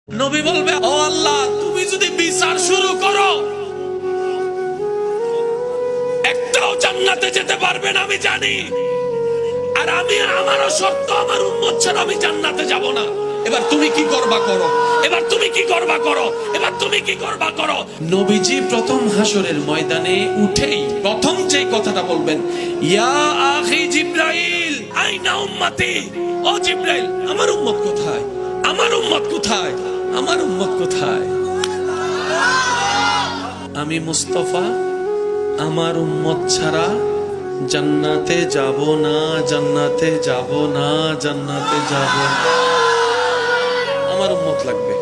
নবী বলবে, ও আল্লাহ, তুমি যদি বিচার শুরু করো, একটাও জান্নাতে যেতে পারবে না আমি জানি। আর আমি, আমারও শর্ত, আমার উম্মত ছাড়া আমি জান্নাতে যাব না। এবার তুমি কি করবা করো, এবার তুমি কি করবা করো, এবার তুমি কি করবা করো। নবীজি প্রথম হাসরের ময়দানে উঠেই প্রথম যে কথাটা বলবেন, ইয়া আখি জিবরাইল আইনা উম্মতি। ও জিবরাইল, আমার উম্মত কোথায়, আমার উম্মত কোথায়, আমার উম্মত কোথায়? আমি মুস্তাফা আমার উম্মত ছাড়া জান্নাতে যাব না, জান্নাতে যাব না, জান্নাতে যাব না। আমার উম্মত লাগবে।